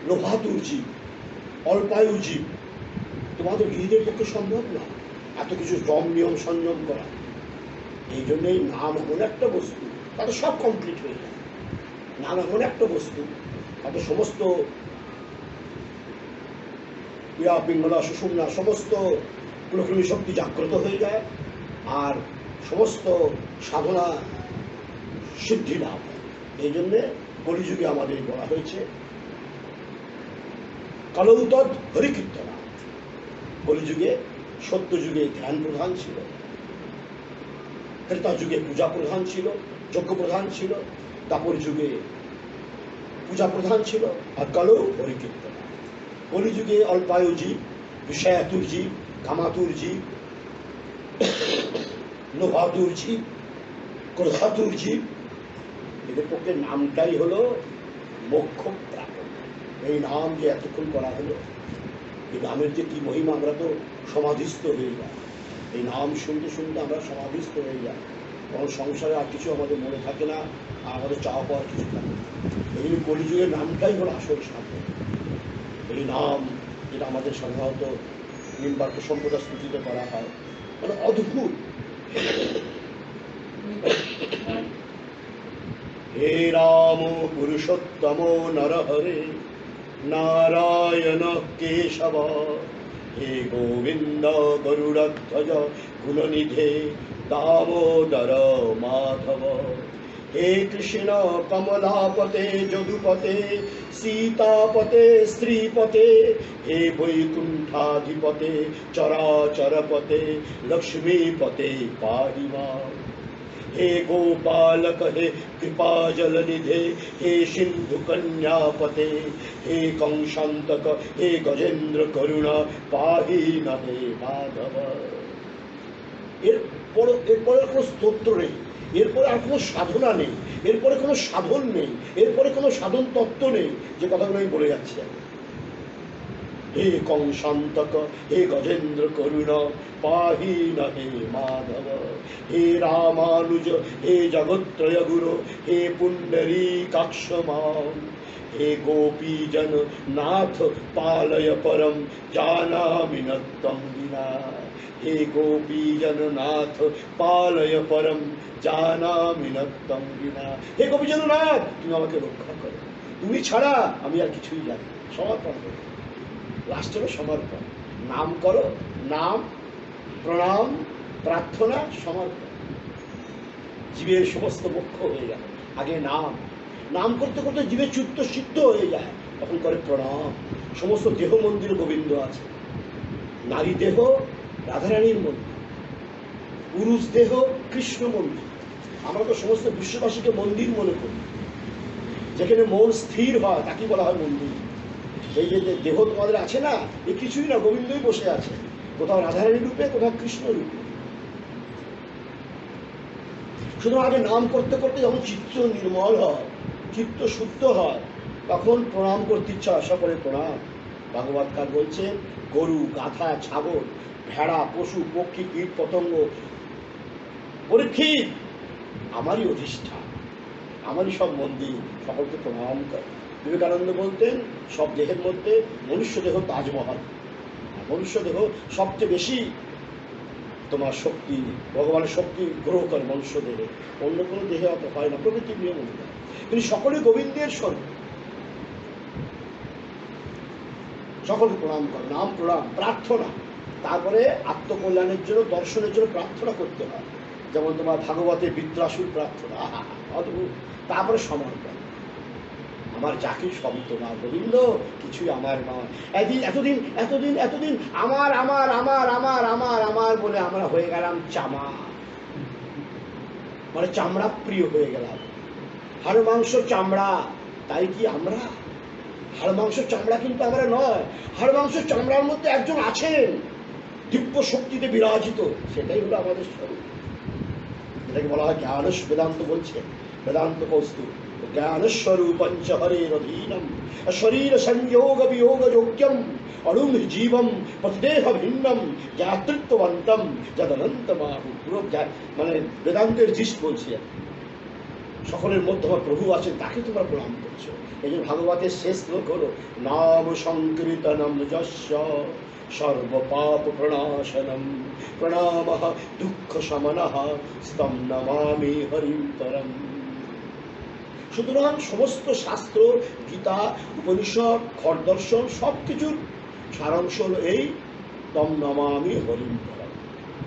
লোভাতুর জীব, অল্পায়ু জীব, তোমাদের গৃহীদের পক্ষে সম্ভব না এত কিছু জম নিয়ম সংযম করা। এই জন্যই নাম এমন একটা বস্তু, তাতে সব কমপ্লিট হয়ে যায়। নাম এমন একটা বস্তু, তাতে সমস্ত ক্রিয়া পিঙ্গলা সুষুম্না সমস্ত কুলকুলিনী শক্তি জাগ্রত হয়ে যায়, আর সমস্ত সাধনা সিদ্ধি লাভ হয়। এই জন্যে কলিযুগে আমাদের বলা হয়েছে কালৌতদ হরিকীর্তনা। কলিযুগে সত্যযুগে ধ্যান প্রধান ছিল, ত্রেতা যুগে পূজা প্রধান ছিল, যজ্ঞ প্রধান ছিল, দাপর যুগে পূজা প্রধান ছিল, আর কালো হরিকীর্তনা। কলিযুগে অল্পায়ু জীব, বিষয়াতুর জীব, কামাতুর জীব, লোভাতুর জীব, ক্রোধাতুর জীব, এদের পক্ষে নামটাই হলো মোক্ষ প্রাপক। এই নাম যে এতক্ষণ করা হলো, এই নামের যে কি মহিমা, আমরা তো সমাধিস্থ হয়ে যাই। এই নাম শুনতে শুনতে আমরা সমাধিস্থ হয়ে যাই, তখন সংসারে আর কিছু আমাদের মনে থাকে না, আর আমাদের চাওয়া পাওয়ার কিছু থাকে। এই জন্য কলিযুগের নামটাই হলো আসল সাধন। এই নাম যেটা আমাদের সাধারণত নিম্বার্ক সম্প্রদায় স্তুতিতে করা হয়, মানে অদ্ভুত। হে রাম পুরুষোত্তম নরহরে নারায়ণ কেশব, হে গোবিন্দ গরুড়ধ্বজ কুলনিধে দামোদর মাধব, हे कृष्ण कमलापते যদুপতে सीतापते श्रीपते हे वैकुंठाधिपते चराचरपते लक्ष्मीपते पाहि मां हे गोपालक हे कृपा जलनिधे हे सिंधु कन्यापते हे कंशांतक हे गजेंद्र करुणा पाहि न हे माधव। এরপরে কোনো স্তোত্র নেই, এরপরে আর কোনো সাধনা নেই, এরপরে কোনো সাধন নেই, এরপরে কোনো সাধন তত্ত্ব নেই, যে কথাগুলো আমি বলে যাচ্ছি। हे कंशांतक हे गजेंद्र करुण पाहि न हे माधव हे रामानुज हे जगत्त्रय गुरु हे पुंडरीकाक्ष मां हे गोपीजन नाथ पालय परम जानामि न त्वं विना हे गोपीजन नाथ पालय परम जानामि न त्वं विना। हे गोपीजन नाथ তুমি আমাকে রক্ষা করো, তুমি ছাড়া আমি আর কিছুই জানি না। সমর্পণ করো, লাস্ট হলো সমর্পণ। নাম করো, নাম প্রণাম প্রার্থনা সমর্পণ। জীবের সমস্ত মোক্ষ হয়ে গেল। আগে নাম, নাম করতে করতে জীবের চিত্ত সিদ্ধ হয়ে যায়, তখন করে প্রণাম। সমস্ত দেহ মন্দিরে গোবিন্দ আছে। নারী দেহ রাধারানীর মন্দির, পুরুষ দেহ কৃষ্ণ মন্দির। আমরা তো সমস্ত বিশ্ববাসীকে মন্দির মনে করি, যেখানে মন স্থির হয় তাকে বলা হয় মন্দির। এই যে দেহ তোমাদের আছে না, এ কিছুই না, গোবিন্দই বসে আছে, কোথাও রাধারানী রূপে, কোথাও কৃষ্ণ রূপে। সুতরাং আগে নাম করতে করতে যখন চিত্ত নির্মল হয়, চিত্ত শুদ্ধ হয়, তখন প্রণাম করতে ইচ্ছা আশা করে প্রণাম। ভাগবতকার বলছে গরু গাধা ছাগল ভেড়া পশু পক্ষী কীট পতঙ্গ পরীক্ষিত আমারই অধিষ্ঠান, আমারই সব মন্দির, সকলকে প্রণাম করে। বিবেকানন্দ বলতেন সব দেহের মধ্যে মনুষ্য দেহ তাজমহল, মনুষ্য দেহ সবচেয়ে বেশি তোমার শক্তি, ভগবানের শক্তি গ্রহ করে মনুষ্য দেহে, অন্য কোনো দেহে অত হয় না, প্রকৃতির নিয়ম অনুযায়ী। কিন্তু সকলে গোবিন্দের স্বরূপ, সকলকে প্রণাম করে। নাম প্রণাম প্রার্থনা, তারপরে আত্মকল্যাণের জন্য দর্শনের জন্য প্রার্থনা করতে হয়। যেমন তোমার ভাগবতে বিদ্রাসুর প্রার্থনা, আহা অদ্ভুত। তারপরে সমর্পণ, আমার যা কিছু সবই তোমার গোবিন্দ, কিছুই আমার নয়। এতদিন এতদিন এতদিন আমার আমার আমার আমার আমার আমার বলে আমরা হয়ে গেলাম চামা, মানে চামড়া প্রিয় হয়ে গেলাম। হাড় মাংস চামড়া, তাই কি আমরা? হাড় মাংস চামড়া কিন্তু আমরা নয়। হাড় মাংস চামড়ার মধ্যে একজন আছেন দিব্য শক্তিতে বিরাজিত, সেটাই হলো আমাদের স্বরূপ। এটাকে বলা হয় জ্ঞান। বেদান্ত বলছে, বেদান্ত কৌস্তু জ্ঞানস্বরূপঞ্চ হরেরধীনম শরীর সংযোগ বিয়োগ যোগ্যম অণুম জীবম প্রতিদেহ ভিন্নম যাতৃত্ববন্তম যদনন্তমাহু। পুরো মানে বেদান্তের জিষ্ট বলছে, সকলের মধ্যে আমার প্রভু আছেন, তাকে তোমরা প্রণাম করছো। এই জন্য ভাগবতের শেষ শ্লোক হলো নাম সংকীর্তনম যস্য সর্বপাপ প্রণাশনম প্রণামঃ দুঃখ শমনঃ স্তম নমামি হরিম পরম। সুতরাং সমস্ত শাস্ত্র, গীতা, উপনিষদ, খড়দর্শন সব কিছুর সারাংশ হলো এই তম নমামি হরিম পরম।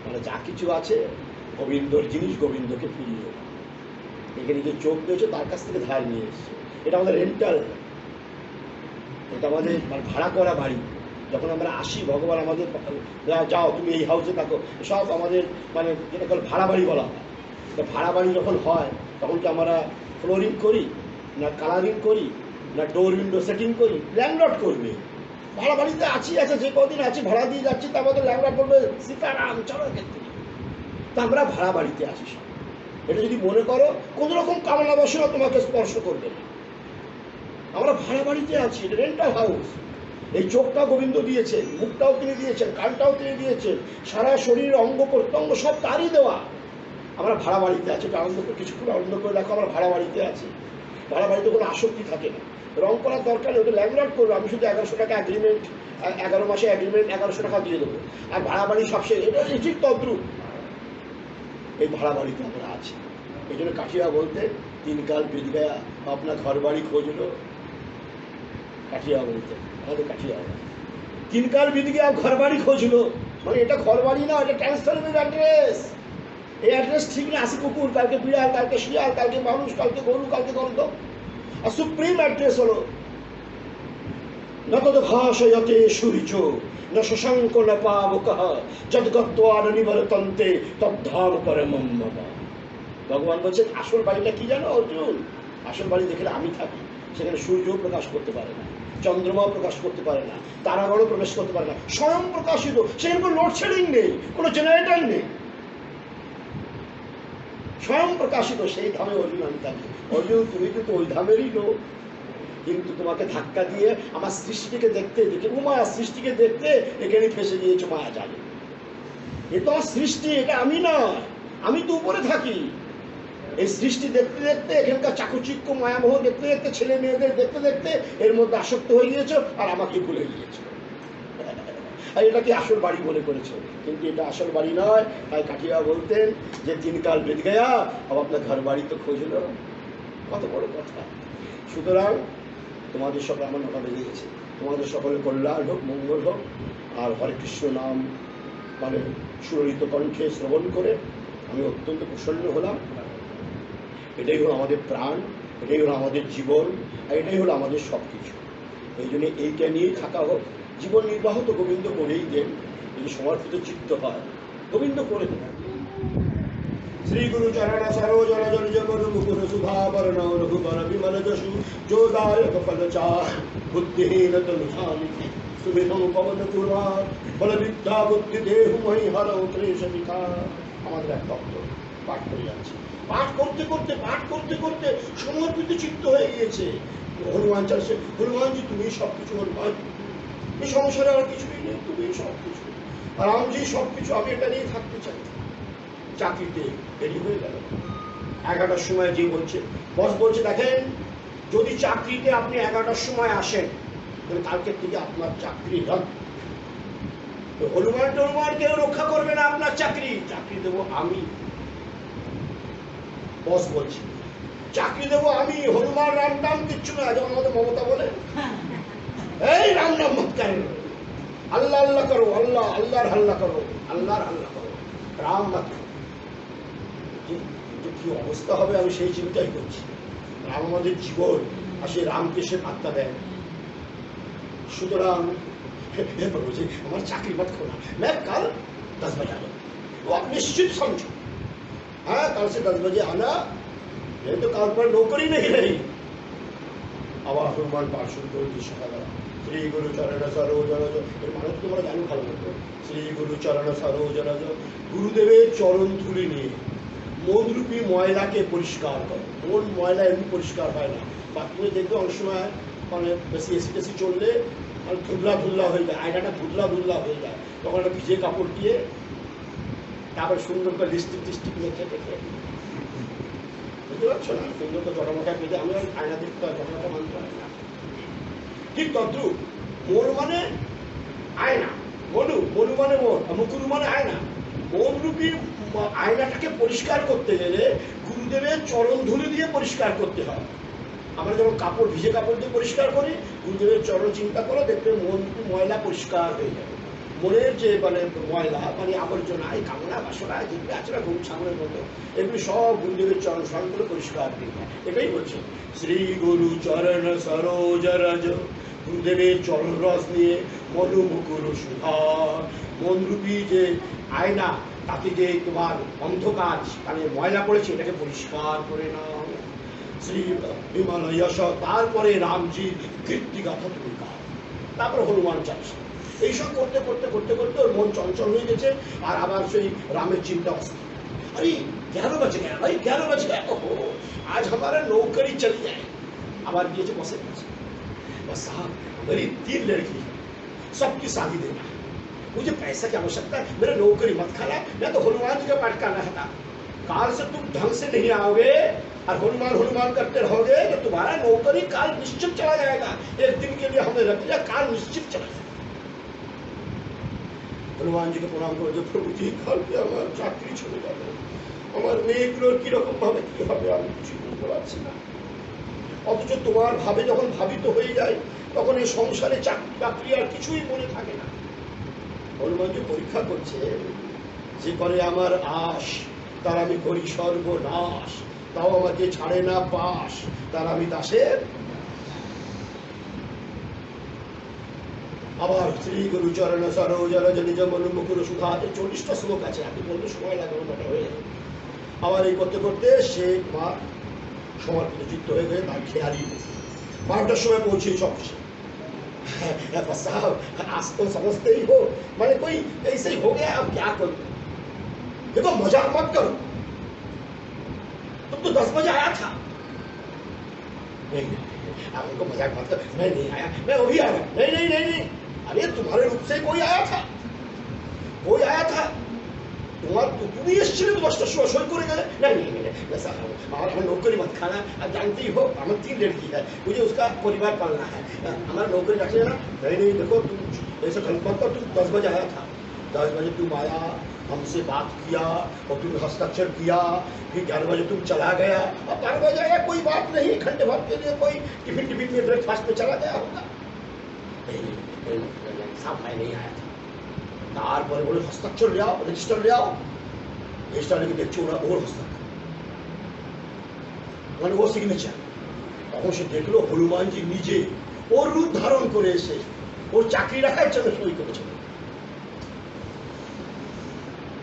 মানে যা কিছু আছে গোবিন্দর জিনিস, গোবিন্দকে ফিরিয়ে দাও। এখানে যে চোখ দিয়েছে তার কাছ থেকে ধার নিয়ে এসছে, এটা আমাদের রেন্টাল, এটা আমাদের মানে ভাড়া করা বাড়ি। যখন আমরা আসি ভগবান আমাদের যাও তুমি এই হাউসে থাকো, সব আমাদের মানে যেটা ভাড়া বাড়ি বলা হয়। ভাড়া বাড়ি যখন হয় তখন কি আমরা ফ্লোরিং করি না কালারিং করি না ডোর উইন্ডো সেটিং করি? ল্যান্ডলর্ড করবে। ভাড়া বাড়িতে আছি, আচ্ছা যে কদিন আছি ভাড়া দিয়ে যাচ্ছি, তা আমাদের ল্যান্ডলর্ড করবে সীতারাম চলো ক্ষেত্রে। তা আমরা ভাড়া বাড়িতে আছি সব। এটা যদি মনে করো কোন রকম কামনা বাসনা তোমাকে স্পর্শ করবে না, আমরা ভাড়া বাড়িতে আছি, এটা রেন্টাল হাউস। এই চোখটা গোবিন্দ দিয়েছেন, মুখটাও তিনি দিয়েছেন, কানটাও তিনি দিয়েছেন, সারা শরীরের অঙ্গ প্রত্যঙ্গ সব তারই দেওয়া। আমরা ভাড়া বাড়িতে আছি, আনন্দ করে কিছুক্ষণ আনন্দ করে দেখো আমরা ভাড়া বাড়িতে আছি। ভাড়া বাড়িতে কোনো আসক্তি থাকে না, রং করার দরকার নেই, ওটা ল্যান্ডলর্ড করবো। আমি শুধু 1100 টাকা অ্যাগ্রিমেন্ট, 11 মাসে অ্যাগ্রিমেন্ট 1100 টাকা দিয়ে দেবো, আর ভাড়া বাড়ি সব শেষ। এটা ঠিক তদ্রুপ এই ভাড়া বাড়িতে আমরা আছি। এই জন্য কাঠিয়া বলতে 3 কাল बीत गया अपना घर बाड़ी खोज लो, কাঠিয়া বলতে আমাদের কাঠিয়া 3 কাল बीत गया घर बाड़ी खोज लो, মানে এটা ঘর বাড়ি না, এটা ট্রান্সফারেবল অ্যাড্রেস। এই অ্যাড্রেস ঠিক না, আজকে কুকুর, কালকে বিড়াল, কালকে শিয়াল, কালকে মানুষ, কালকে গরু, কালকে গন্ধ। আর সুপ্রিম অ্যাড্রেস হলো নতদ ভাষয়তে সূর্য ন শশাঙ্ক ন পাবকঃ যদ্গত্বা ন নিবর্তন্তে তদ্ধাম পরমম মম। ভগবান বলছেন আসল বাড়িটা কি জানো অর্জুন? আসল বাড়ি যেখানে আমি থাকি, সেখানে সূর্য প্রকাশ করতে পারে না, চন্দ্রমা প্রকাশ করতে পারে না, তারাগণও প্রকাশ করতে পারে না, স্বয়ং প্রকাশিত। সেখানে কোনো লোডশেডিং নেই, কোনো জেনারেটর নেই, স্বয়ং প্রকাশিত। সেই ধামে অর্জুন আমি থাকি। অর্জুন তুমি কিন্তু ওই ধামেরই লোক, কিন্তু তোমাকে ধাক্কা দিয়ে আমার সৃষ্টিকে দেখতে দেখে উমা সৃষ্টিকে দেখতে এখানে ফেসে দিয়েছো মায়া জালে। এ তো আমার সৃষ্টি, এটা আমি নয়, আমি তো উপরে থাকি। এই সৃষ্টি দেখতে দেখতে, এখানকার চাকচিক্য মায়ামোহ দেখতে দেখতে, ছেলে মেয়েদের দেখতে দেখতে এর মধ্যে আসক্ত হয়ে গিয়েছো আর আমাকে ভুলে গিয়েছো। আর এটাকে আসল বাড়ি মনে করেছো, কিন্তু এটা আসল বাড়ি নয়। তাই কাঠিয়া বলতেন যে তিন কাল বেদ গয়া, अब আপনার ঘর বাড়ি তো খোঁজলো। কত বড় কথা। সুতরাং তোমাদের সকলে, আমার 9টা বেজে গেছে, তোমাদের সকলের কল্যাণ হোক, মঙ্গল হোক। আর হরে কৃষ্ণ নাম মানে সুরলিত কণ্ঠে শ্রবণ করে আমি অত্যন্ত প্রসন্ন হলাম। এটাই হলো আমাদের প্রাণ, এটাই হলো আমাদের জীবন, আর এটাই হলো আমাদের সব কিছু। এই জন্য এইটা নিয়েই থাকা হোক। জীবন নির্বাহ তো গোবিন্দ করেই দেন, যদি সমর্পিত চিত্ত হয় গোবিন্দ করে দেন। শ্রী গুরু চরণ সরোজ রজ জমন মুকুর সুধাবরণ রঘুবর বিমল যশু যোদায়ক ফলচার বুদ্ধিহীন তনু জানিকে সুবিধম পবন কুমার বল বিদ্যা বুদ্ধি দেহু মহি হর ক্লেশ বিকার। আমাদের এক ভক্ত পাঠ করে যাচ্ছে, পাঠ করতে করতে সমর্পিত চিত্ত হয়ে গিয়েছে। হনুমান চালিছে, হনুমানজি তুমি সবকিছু, হনুমান এই সংসারে আর কিছুই নেই, তুমি সবকিছু, আর আমি সবকিছু, আমি এটা নিয়ে থাকতে চাই। চাকরিতে দেরি হয়ে গেল, 11টার সময় যে বলছে, বস বলছে দেখেন যদি চাকরিতে আপনি 11টার সময় আসেন তাহলে কালকের থেকে আপনার চাকরি রদ। হনুমান টনুমান কেউ রক্ষা করবে না আপনার চাকরি, চাকরি দেবো আমি। বস বলছে চাকরি দেবো আমি, হনুমান রাম নাম কিচ্ছু না। যেমন আমাদের মমতা বলে এই রাম নাম মত করেন, আল্লাহ আল্লাহ করো, আল্লাহ আল্লাহর হাল্লা করো, আল্লাহর হাল্লা করো, রাম মত। কিন্তু কি অবস্থা হবে আমি সেই চিন্তাই করছি। রাম আমাদের জীবন, আর সেই রামকে সে পাত্তা দেয়। সুতরাং আমার চাকরি মত খোলা, मैं कल 10 बजे आ जाऊँ, वो आप निश्चित समझो। हाँ कल से 10 बजे आना, नहीं तो कल पर नौकरी नहीं रही। আবার হনুমান পাঠ শুরু করে দিয়ে সকালবেলা শ্রী গুরু চরণ সরোজ রজ, এর মানে তোমরা জানো ভালো মতো। শ্রী গুরু চরণ সরোজ রজ, গুরুদেবের চরণ ধুলি নিয়ে মনরূপী ময়লাকে পরিষ্কার করো। মন ময়লা এমনি পরিষ্কার হয় না, বাথরুমে দেখবে অনেক সময় মানে বেশি এসি টেসি চললে আর ধুদলা ধুদলা হয়ে যায়, আয়নাটা ধুদলা ধুদলা হয়ে যায়, তখন একটা ভিজে কাপড় দিয়ে তারপরে সুন্দর করে লিপস্টিক টিস্টিক মেখে টেখে, বুঝতে পারছো না, সুন্দর করে জটামাখা পেতে আমি আয়না দেখতে হয়, জটামাখা মানতে হয় না। ঠিক তদ্রুপ মন মানে আয়না, মনু, মনু মানে মন, মুকুরু মানে আয়না। মনরূপী আয়নাটাকে পরিষ্কার করতে গেলে গুরুদেবের চরণ ধুলি দিয়ে পরিষ্কার করতে হয়। আমরা যেমন কাপড়, ভিজে কাপড় দিয়ে পরিষ্কার করি, গুরুদেবের চরণ চিন্তা করো, দেখবে মন ময়লা পরিষ্কার হয়ে যাবে। মনের যে মানে ময়লা মানে আবর্জনা, এই কামনা বাসনা যেগুলো আছে না গরু ছাগলের মতো, এগুলি সব গুরুদেবের চরণ স্মরণ করে পরিষ্কার হয়ে যায়। এটাই বলছে শ্রী গুরু চরণ সরোজ রজ, গুরুদেবের চরণ রস নিয়ে মনু মুকুর সুধা, মনরূপী যে আয়না, তাতে যে তোমার অন্ধকার মানে ময়লা পড়েছে এটাকে পরিষ্কার করে নাও। শ্রী বিমল যশ, তারপরে রামজির কীর্তিগাথা তুমি গাও, তারপরে হনুমান চালিসা। এইসব করতে করতে করতে করতে ওর মন চঞ্চল হয়ে গেছে, আর আবার সেই রামের চিন্তা অস্থির। अरे 11 बज गया भाई, 11 बज गया, ओहो आज हमारा नौकरी चली जाए। आवाज दिए बसे बस साहब मेरी 3 लड़की है, सबकी शादी देना है, मुझे पैसा की आवश्यकता है, मेरा नौकरी मत खाना, मैं तो हनुमान जी का पाठ करना था। काल से तुम ढंग से नहीं आओगे और हनुमान हनुमान करते रहोगे तो तुम्हारा नौकरी काल निश्चित चला जाएगा। एक दिन के लिए हमने रख लिया, काल निश्चित चला जाएगा। हनुमान जी को प्रणाम करो, जो प्रभु जी काल के हमारे चाकरी छुड़े जाবে, আমার মেয়েগুলোর কিরকম ভাবে কি হবে আমি কিছু বলতে পারছি না। অথচ তোমার ভাবে যখন ভাবিত হয়ে যায় তখন এই সংসারে চাকরি বাকরি আর কিছুই মনে থাকে না। হনুমান যে পরীক্ষা করছে, যে করে আমার আশ তার আমি করি সর্বনাশ, তাও আমাকে ছাড়ে না পাশ, তার আমি দাসের। আবার শ্রী গুরু চরণ সরোজর নিজ মনু মুকুর সুধাতে 40টা শ্লোক আছে, আপনি বলতে সময় লাগবে ওটা হয়ে যাবে। আবার এই করতে করতে সে মা সমর্পিত চিত্ত হয়ে গেছে, তার খেয়ালি 12টার সময় পৌঁছে অফিসে। साहब आज तो समझते ही हो, मैंने कोई ऐसे ही हो गया, अब क्या करूं? देखो मजाक मत करो, तुम तो 10 बजे आया था। नहीं आप उनको मजाक मत करो, मैं नहीं आया, मैं अभी आया। नहीं नहीं नहीं नहीं, अरे तुम्हारे रूप से कोई आया था, कोई आया था, তুমি এসেছিলে তো 10টার সময় সই করে গেলে। नहीं नहीं नहीं साहब हमारा नौकरी मत खाना, आप जानती हो हमारी 3 लड़की है, मुझे उसका परिवार पालना है, हमारा नौकरी रख लेना। नहीं नहीं देखो तुम ऐसा ढंग मत करो, तुम 10 बजे आया था, 10 बजे तुम आया, हमसे बात किया और तुमने हस्ताक्षर किया, फिर 11 बजे तुम चला गया। अब 12 बजे आया कोई बात नहीं, घंटे भर के लिए कोई टिफिन टिफिन में ब्रेकफास्ट में चला गया होगा। नहीं साहब मैं नहीं आया था। তারপরে বলে হস্তাক্ষর লিয়াও, রেজিস্টার লিয়াও, রেজিস্টার লিখে দেখছো ওরা ওর হস্তাক্ষর, মানে ওর সিগনেচার। তখন সে দেখলো হনুমানজি নিজে ওর রূপ ধারণ করে এসে ওর চাকরি রাখার জন্য সই করেছে।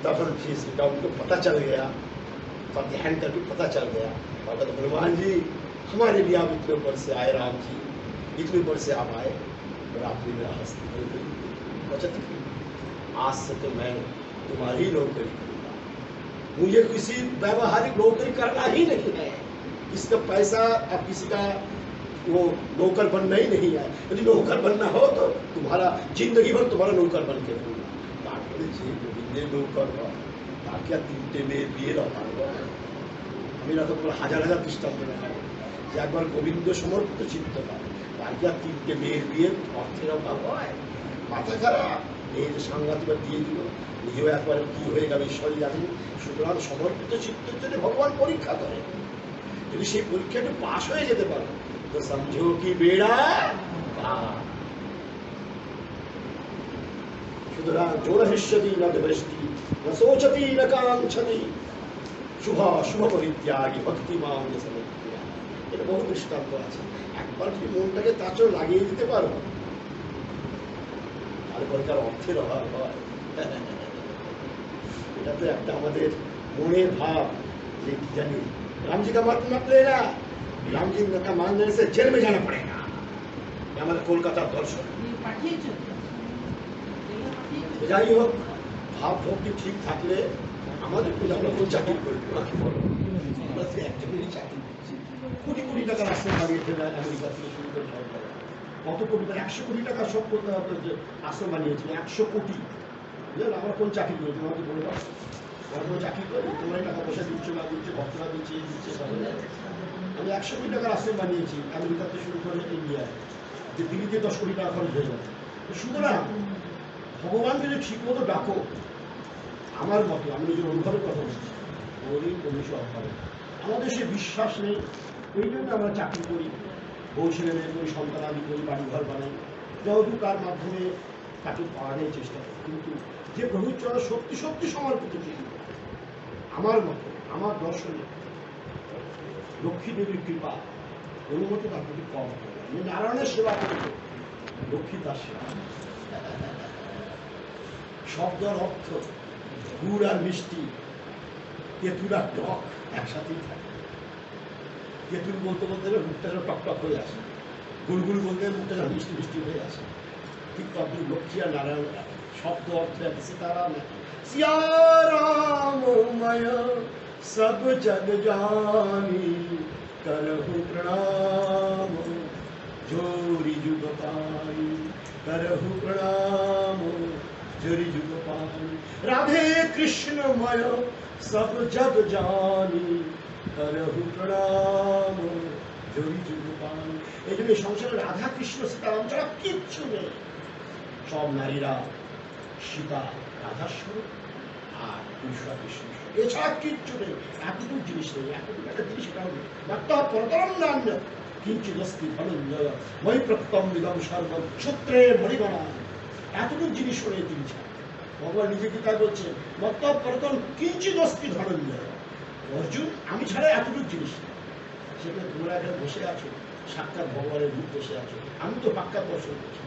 तब फिर सीता उनको पता चल गया, तब ध्यान करके पता चल गया, और कहते हनुमान जी हमारे लिए आप इतने ऊपर से आए, राम जी इतने ऊपर से आप आए और आपने मेरा हस्ती बचत की, आज से तो मैं तुम्हारी नौकरी करूँगा, मुझे किसी व्यावहारिक नौकरी करना ही नहीं है, इसका पैसा अब किसी का वो नौकर बनना ही नहीं है, यदि नौकर बनना हो तो तुम्हारा जिंदगी भर तुम्हारा नौकर बन के रहूँगा। নৌকর তাকে আর 3টে মেয়ে বিয়ে দেওয়া পারবো, আমি না তো পুরো হাজার হাজার দৃষ্টান্ত দেখাবো যে একবার গোবিন্দ সমর্পিত চিত্ত পায়, তাকে আর 3টে মেয়ের বিয়ে অর্থের অভাব হয়, মাথা খারাপ, এই যে সাংঘাতিক দিয়ে দিল, নিজেও একবার কি হয়ে গেল ঈশ্বরই জানেন। সুতরাং সমর্পিত চিত্তের জন্য ভগবান পরীক্ষা করে, যদি সেই পরীক্ষাটা পাশ হয়ে যেতে পারো তো সমঝো কি বেড়া পার। সুতরাং জোর হৃষ্যতি ন দৃষ্টি ন শোচতি ন কাঙ্ক্ষতি শুভ শুভ পরিত্যাগী ভক্তি মাম সমর্পিয়া। এটা বহু দৃষ্টান্ত আছে, একবার যদি মনটাকে তার জন্য লাগিয়ে দিতে পারো তারপরে তার অর্থের অভাব হয়। এটা তো একটা আমাদের মনের ভাব যে কি জানি राम जी का मत मत लेना, राम जी का मान लेने से जेल में जाना पड़ेगा, हमारे कोलकाता दर्शन। যাই হোক ভাব ভক্তি ঠিক থাকলে আমাদের আমরা কোন চাকরি করবো নাকি বলো, আমরা তো একজনেরই চাকরি করছি। কোটি কোটি টাকার আশ্রম বানিয়েছে আমেরিকা থেকে শুরু করে সব জায়গায়, কত কোটি টাকা 100 কোটি টাকা সব আশ্রম বানিয়েছিল, 100 কোটি। বুঝলেন আমরা কোন চাকরি করি তোমাকে বলে দাও, আমরা কোনো চাকরি করি, তোমরা টাকা পয়সা দিচ্ছ না দিচ্ছে, ভক্তরা দিচ্ছে এই দিচ্ছে সব। আমি 100 কোটি টাকার আশ্রম বানিয়েছি আমেরিকা থেকে শুরু করে ইন্ডিয়ায়, যে দিল্লিতে 10 কোটি টাকা খরচ হয়ে যাবে। সুতরাং ভগবান যদি ঠিক মতো ডাকো, আমার মতো আমি নিজের অনুভবের কথা বলছি, গরিব মনুষ্য অভাবে আমাদের সে বিশ্বাস নেই, এই জন্য আমরা চাকরি করি, বউ ছেলে মেয়ে করি, সন্তান আদি করি, বাড়ি ঘর বানাই, যতটুকু তার মাধ্যমে তাকে পাওয়ানোর চেষ্টা করি। কিন্তু যে প্রভুর চরণ সত্যি সত্যি সমর্পিত চিন্তা, আমার মতো আমার দর্শনে লক্ষ্মী দেবীর কৃপা অনুমতি তার প্রতি কম হয়। আমি নারায়ণের সেবা করবো, লক্ষ্মী তার সেবা। শব্দের অর্থ গুড় আর মিষ্টি, তেঁতুল আর টক একসাথেই থাকে। তেঁতুল বলতে বলতে মুখটা যেন টকটক হয়ে আসে, গুড়গুড় বলতে মুখটা যেন মিষ্টি মিষ্টি হয়ে আসে। ঠিক তখন লক্ষ্মী আর নারায়ণ শব্দ অর্থ আছে। সীতারাম সিয়া রাম মায়া সব জগ জানি করহু প্রণাম जोरी जुग पाई करहु प्रणाम जोरी जुग पाई राधे कृष्ण मय सब जग जानी करहु प्रणाम जोरी जुग पाई। এই জন্য সংসারে রাধা কৃষ্ণ সীতারাম ছাড়া কিচ্ছু নেই, সব নারীরা সীতা রাধার স্বরূপ আর পুরুষরা কৃষ্ণ এছাড়া কিচ্ছু নেই। এতটুকু জিনিস নেই, এতটুকু একটা জিনিস এটাও নেই। মাত্র পরতরম নান্য কিঞ্চিদস্তি ধনঞ্জয় মই প্রত্যম বিদম সর্বম সূত্রে মণিগণা, এতটুকু জিনিস নেই তিনি ছাড়া। ভগবান নিজে গীতায় বলছেন মত্ত পরতন কিঞ্চিত অস্তি ধনঞ্জয়। অর্জুন আমি ছাড়া এতটুকু জিনিস না। সেখানে তোমরা এখানে বসে আছো, সাক্ষাৎ ভগবানের রূপ বসে আছো, আমি তো সাক্ষাৎ দর্শন করছি।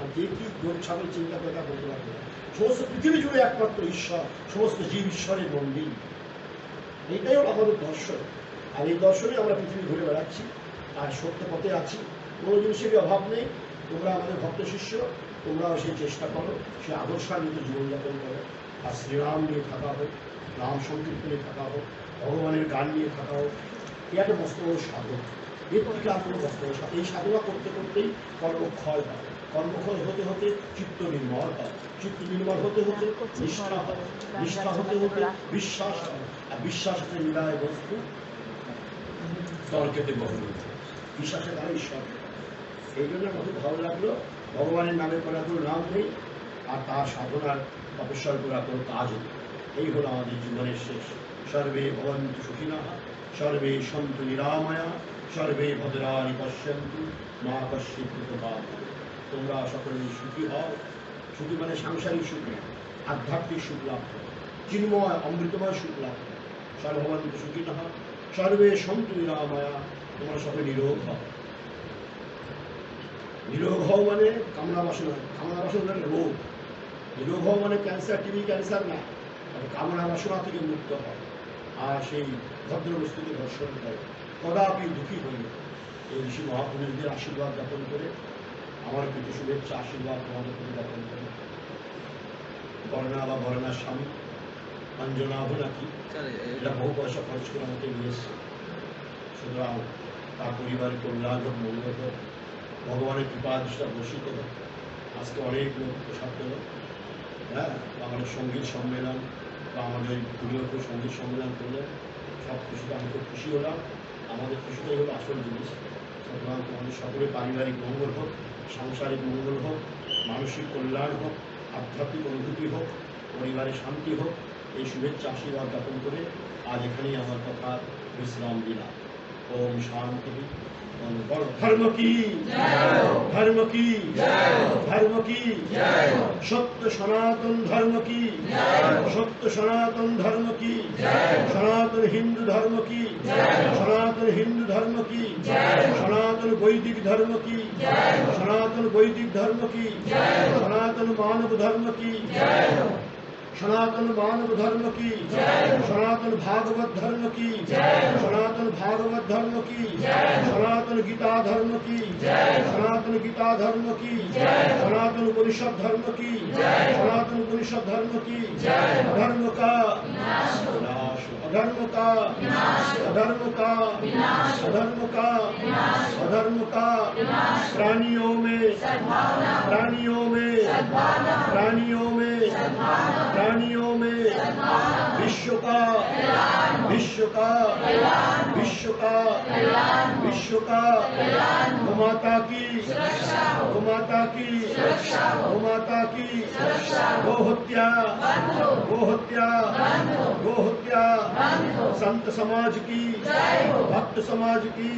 আর যে কি গরু ছাগল চিন্তা করে তা বলতে পারবো না। সমস্ত পৃথিবী জুড়ে একমাত্র ঈশ্বর, সমস্ত জীব ঈশ্বরের মন্দির। এইটাই হলো আমাদের দর্শন। আর এই দর্শনে আমরা পৃথিবী ঘুরে বেড়াচ্ছি আর সত্য পথে আছি, কোনো জিনিসেরই অভাব নেই। তোমরা আমাদের ভক্ত শিষ্য, তোমরাও সেই চেষ্টা করো, সে আদর্শান্বিত জীবনযাপন করো। আর শ্রীরাম নিয়ে থাকা হোক, নাম সংকীর্তনে থাকা হোক, ভগবানের গান নিয়ে থাকা হোক, এ একটা মস্ত বড় সাধক। এর থেকে আর কোনো মস্ত বড় সাধক। এই সাধনা করতে করতেই কর্মক্ষয় হয়, কর্মক্ষয় হতে হতে চিত্ত নির্মল হয়, চিত্ত নির্মল হতে হতে নিষ্ঠা হয়, নিষ্ঠা হতে হতে বিশ্বাস হয়, আর বিশ্বাস হতে নিরায় বস্তু তর্কেতে বহু বিশ্বাসের দ্বারা ঈশ্বর। এই জন্য আমাদের ভালো লাগলো ভগবানের নামে করা কোনো নাম নেই, আর তার সাধনার তপস্যার করা কোনো কাজও নেই। এই হলো আমাদের জীবনের শেষ। সর্বে ভবন্তু সুখিনঃ, সর্বে সন্তু নিরাময়া, সর্বে ভদ্রাণি পশ্যন্তু, মা কশ্চিৎ দুঃখভাগ্। তোমরা সকলেই সুখী হও। সুখী মানে সাংসারিক সুখ নয়, আধ্যাত্মিক সুখ লাভ করো, চিন্ময় অমৃতময় সুখ লাভ করো। সর্বভবন্তু সুখিনঃ, সর্বে সন্তু নিরাময়া। তোমরা সকলে নিরোগ হও। নিরোগ হও মানে কামনা বাসনা, কামনা বাসনা মানে রোগ। নিরোগ হও মানে ক্যান্সার, টিবি ক্যান্সার না, কামনা বাসনা থেকে মুক্ত হয়। আর সেই ভদ্র বস্তুকে দর্শন করে কদাপি দুঃখী হইল। এই ঋষি মহাপুরুষদের আশীর্বাদ জ্ঞাপন করে আমার প্রীতি শুভেচ্ছা আশীর্বাদ তোমাদের প্রতি জ্ঞাপন করে। বর্ণা বা বর্ণার স্বামী অঞ্জনা নাকি এটা বহু পয়সা খরচ করে আমাকে নিয়ে এসছে। সুতরাং তার পরিবারের কল্যাণ হোক, মঙ্গল হোক, ভগবানের কৃপা দৃষ্টা বর্ষিত হোক। আজকে অনেক লোক প্রসাদ পেল। হ্যাঁ, আমাদের সঙ্গীত সম্মেলন বা আমাদের পুরীয় সঙ্গীত সম্মেলন করলে সব খুশিতে আমি খুব খুশি হলাম। আমাদের খুশিটাই হলো আসল জিনিস। সুতরাং আমাদের সকলের পারিবারিক মঙ্গল হোক, সাংসারিক মঙ্গল হোক, মানসিক কল্যাণ হোক, আধ্যাত্মিক অনুভূতি হোক, পরিবারে শান্তি হোক, এই শুভেচ্ছা আশীর্বাদ জ্ঞাপন করে আজ এখানেই আমার কথা বিশ্রাম দিলাম। ওম শান্তি। ধর্ম কি, ধর্ম কি, ধর্ম কি, সত্য সনাতন ধর্ম কি, সত্য সনাতন ধর্ম কি, সনাতন হিন্দু ধর্ম কি, সনাতন হিন্দু ধর্ম কি, সনাতন বৈদিক ধর্ম কি, সনাতন বৈদিক ধর্ম কি, সনাতন মানব ধর্ম কি, সনাতন মানব ধর্ম কি, সনাতন ভাগবত ধর্ম কি, সনাতন ভাগবত ধর্ম কি, সনাতন গীতা ধর্ম কি, সনাতন গীতা ধর্ম কি, সনাতন উপনিষদ ধর্ম কি, সনাতন উপনিষদ ধর্ম কি। অধর্ম का नाश, अधर्म का अधर्म का अधर्म का अधर्म का प्राणियों में प्राणियों में प्राणियों में प्राणियों में विश्व का विश्व का विश्व का विश्व का गोमाता की गोमाता की गोमाता की गोहत्या गोहत्या गोहत्या संत समाज की भक्त समाज की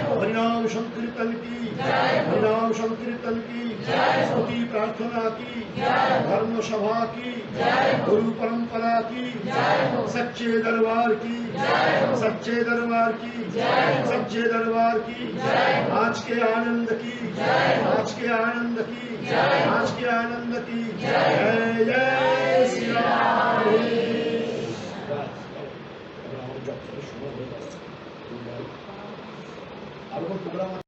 हरिनाम संकीर्तन की हरिनाम संकीर्तन की स्तुति प्रार्थना की धर्म सभा की गुरु परंपरा की सच्चे दरबार की सच्चे दरबार की सच्चे दरबार की आज के आनंद की आज के आनंद की आज के आनंद की जय जय श्री राम। আর কোন প্রোগ্রাম